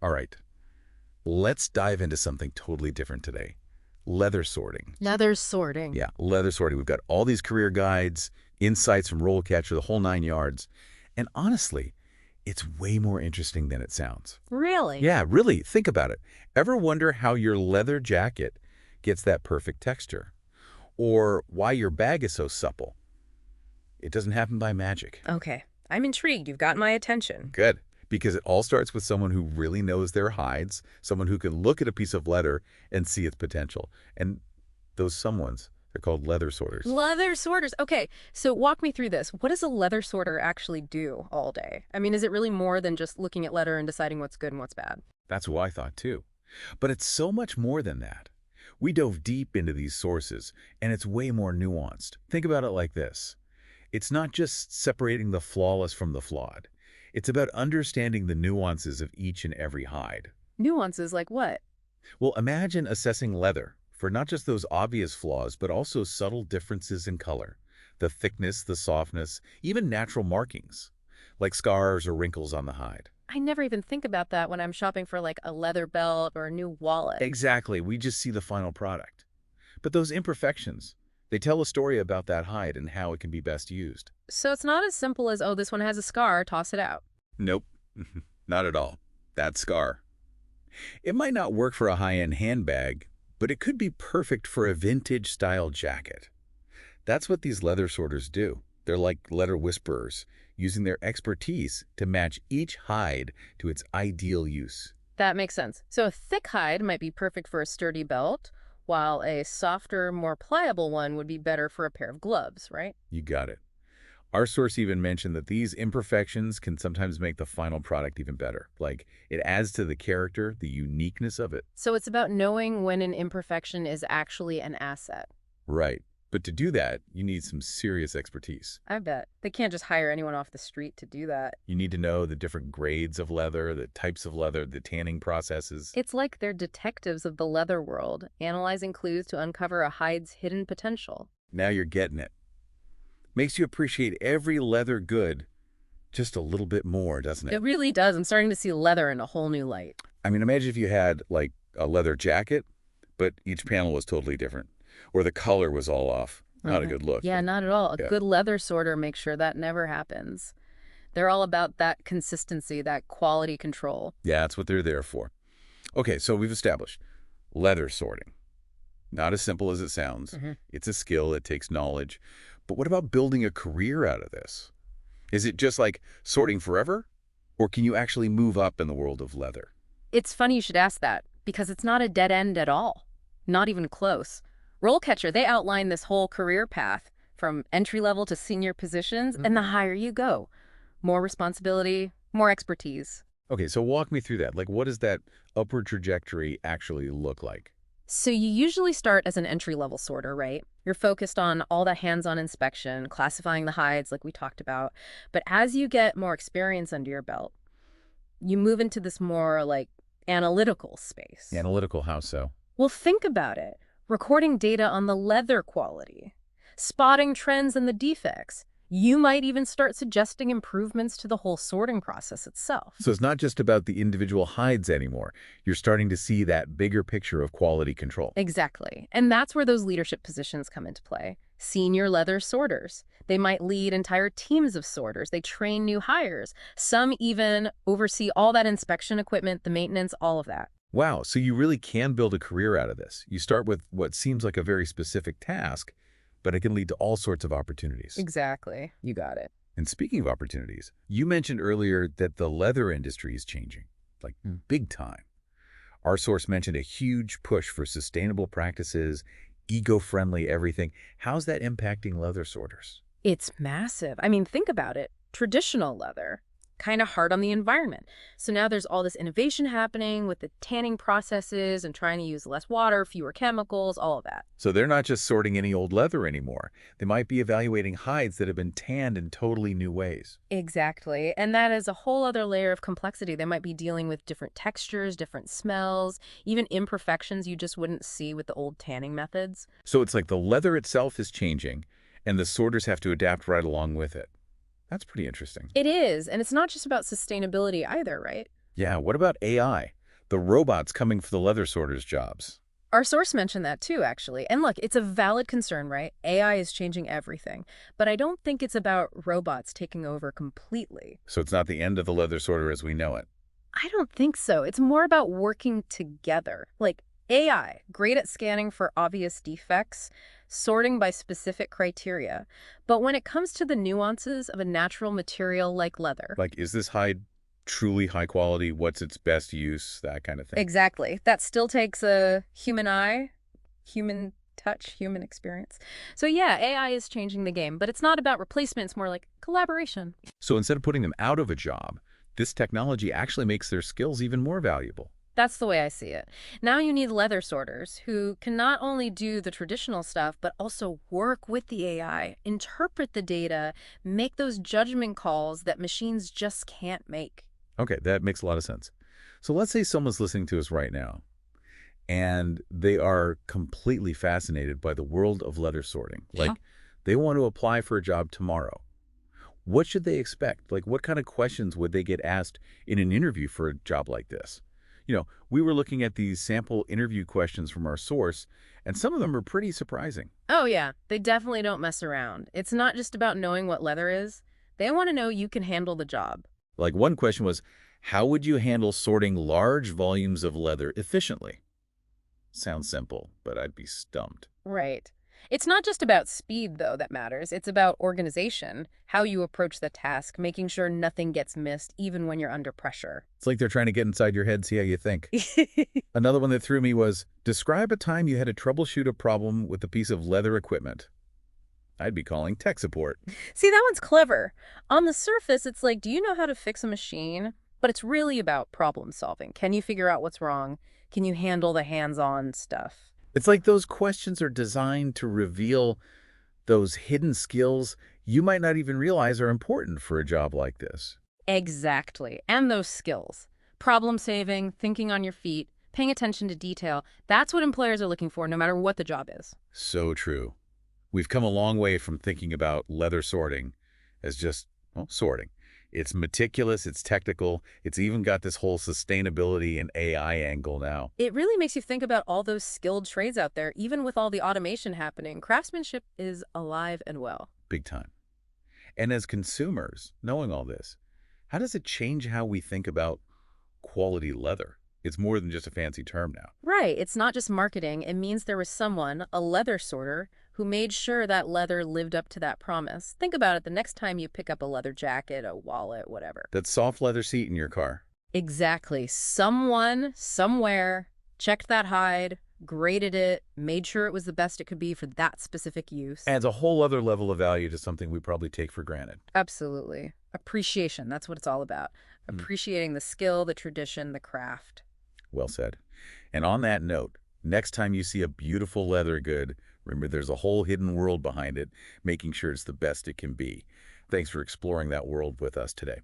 All right, let's dive into something totally different today. Leather sorting. Leather sorting. Yeah, leather sorting. We've got all these career guides, insights from RoleCatcher, the whole 9 yards. And honestly, it's way more interesting than it sounds. Really? Yeah, really, think about it. Ever wonder how your leather jacket gets that perfect texture? Or why your bag is so supple? It doesn't happen by magic. Okay. I'm intrigued. You've got my attention. Good. Because it all starts with someone who really knows their hides, someone who can look at a piece of leather and see its potential. And those someones, they're called leather sorters. Leather sorters. Okay, so walk me through this. What does a leather sorter actually do all day? I mean, is it really more than just looking at leather and deciding what's good and what's bad? That's what I thought too. But it's so much more than that. We dove deep into these sources, and it's way more nuanced. Think about it like this. It's not just separating the flawless from the flawed. It's about understanding the nuances of each and every hide. Nuances like what? Well, imagine assessing leather for not just those obvious flaws, but also subtle differences in color, the thickness, the softness, even natural markings, like scars or wrinkles on the hide. I never even think about that when I'm shopping for like a leather belt or a new wallet. Exactly, we just see the final product. But those imperfections, they tell a story about that hide and how it can be best used. So it's not as simple as, oh, this one has a scar, toss it out. Nope, not at all. That scar. It might not work for a high-end handbag, but it could be perfect for a vintage-style jacket. That's what these leather sorters do. They're like leather whisperers, using their expertise to match each hide to its ideal use. That makes sense. So a thick hide might be perfect for a sturdy belt, while a softer, more pliable one would be better for a pair of gloves, right? You got it. Our source even mentioned that these imperfections can sometimes make the final product even better. Like, it adds to the character, the uniqueness of it. So it's about knowing when an imperfection is actually an asset. Right. But to do that, you need some serious expertise. I bet. They can't just hire anyone off the street to do that. You need to know the different grades of leather, the types of leather, the tanning processes. It's like they're detectives of the leather world, analyzing clues to uncover a hide's hidden potential. Now you're getting it. Makes you appreciate every leather good just a little bit more, doesn't it? It really does. I'm starting to see leather in a whole new light. I mean, imagine if you had, like, a leather jacket, but each panel was totally different. Or the color was all off. Not a good look. Yeah, not at all. A Yeah. good leather sorter makes sure that never happens. They're all about that consistency, that quality control. Yeah, that's what they're there for. Okay, so we've established leather sorting. Not as simple as it sounds. It's a skill, it takes knowledge. But what about building a career out of this? Is it just like sorting forever? Or can you actually move up in the world of leather? It's funny you should ask that, because it's not a dead end at all. Not even close. RoleCatcher, they outline this whole career path, from entry-level to senior positions, and the higher you go. More responsibility, more expertise. Okay, so walk me through that. Like, what does that upward trajectory actually look like? So you usually start as an entry-level sorter, right? You're focused on all that hands-on inspection, classifying the hides like we talked about. But as you get more experience under your belt, you move into this more like analytical space. Analytical, how so? Well, think about it. Recording data on the leather quality, spotting trends and the defects. You might even start suggesting improvements to the whole sorting process itself. So it's not just about the individual hides anymore. You're starting to see that bigger picture of quality control. Exactly. And that's where those leadership positions come into play. Senior leather sorters. They might lead entire teams of sorters. They train new hires. Some even oversee all that inspection equipment, the maintenance, all of that. Wow, so you really can build a career out of this. You start with what seems like a very specific task, but it can lead to all sorts of opportunities. Exactly. You got it. And speaking of opportunities, you mentioned earlier that the leather industry is changing, like big time. Our source mentioned a huge push for sustainable practices, eco-friendly everything. How's that impacting leather sorters? It's massive. I mean, think about it. Traditional leather, kind of hard on the environment. So now there's all this innovation happening with the tanning processes and trying to use less water, fewer chemicals, all of that. So they're not just sorting any old leather anymore. They might be evaluating hides that have been tanned in totally new ways. Exactly. And that is a whole other layer of complexity. They might be dealing with different textures, different smells, even imperfections you just wouldn't see with the old tanning methods. So it's like the leather itself is changing, and the sorters have to adapt right along with it. That's pretty interesting. It is. And it's not just about sustainability either, right? Yeah, what about AI? The robots coming for the leather sorters' jobs. Our source mentioned that too, actually. And look, it's a valid concern, right? AI is changing everything. But I don't think it's about robots taking over completely. So it's not the end of the leather sorter as we know it. I don't think so. It's more about working together. Like AI, great at scanning for obvious defects, sorting by specific criteria. But when it comes to the nuances of a natural material like leather, Like, is this hide truly high quality? What's its best use? That kind of thing. exactly, that still takes a human eye, human touch, human experience. So yeah, AI is changing the game, but it's not about replacement, it's more like collaboration. So instead of putting them out of a job, this technology actually makes their skills even more valuable. That's the way I see it. Now you need leather sorters who can not only do the traditional stuff, but also work with the AI, interpret the data, make those judgment calls that machines just can't make. Okay, that makes a lot of sense. So let's say someone's listening to us right now, and they are completely fascinated by the world of letter sorting. Yeah. Like, they want to apply for a job tomorrow. What should they expect? Like, what kind of questions would they get asked in an interview for a job like this? We were looking at these sample interview questions from our source, and some of them are pretty surprising. Oh yeah, they definitely don't mess around. It's not just about knowing what leather is. They want to know you can handle the job. Like, one question was, how would you handle sorting large volumes of leather efficiently? Sounds simple, but I'd be stumped. Right. It's not just about speed, though, that matters. It's about organization, how you approach the task, making sure nothing gets missed, even when you're under pressure. It's like they're trying to get inside your head, see how you think. Another one that threw me was, describe a time you had to troubleshoot a problem with a piece of leather equipment. I'd be calling tech support. See, that one's clever. On the surface, it's like, do you know how to fix a machine? But it's really about problem solving. Can you figure out what's wrong? Can you handle the hands-on stuff? It's like those questions are designed to reveal those hidden skills you might not even realize are important for a job like this. Exactly. And those skills. Problem saving, thinking on your feet, paying attention to detail. That's what employers are looking for, no matter what the job is. So true. We've come a long way from thinking about leather sorting as just, well, sorting. It's meticulous, it's technical, it's even got this whole sustainability and AI angle now. It really makes you think about all those skilled trades out there, even with all the automation happening. Craftsmanship is alive and well. Big time. And as consumers, knowing all this, how does it change how we think about quality leather? It's more than just a fancy term now. Right. It's not just marketing. It means there was someone, a leather sorter, who made sure that leather lived up to that promise. Think about it the next time you pick up a leather jacket, a wallet, whatever. That soft leather seat in your car. Exactly. Someone, somewhere, checked that hide, graded it, made sure it was the best it could be for that specific use. Adds a whole other level of value to something we probably take for granted. Absolutely. Appreciation. That's what it's all about. Appreciating the skill, the tradition, the craft. Well said. And on that note, next time you see a beautiful leather good, remember there's a whole hidden world behind it, making sure it's the best it can be. Thanks for exploring that world with us today.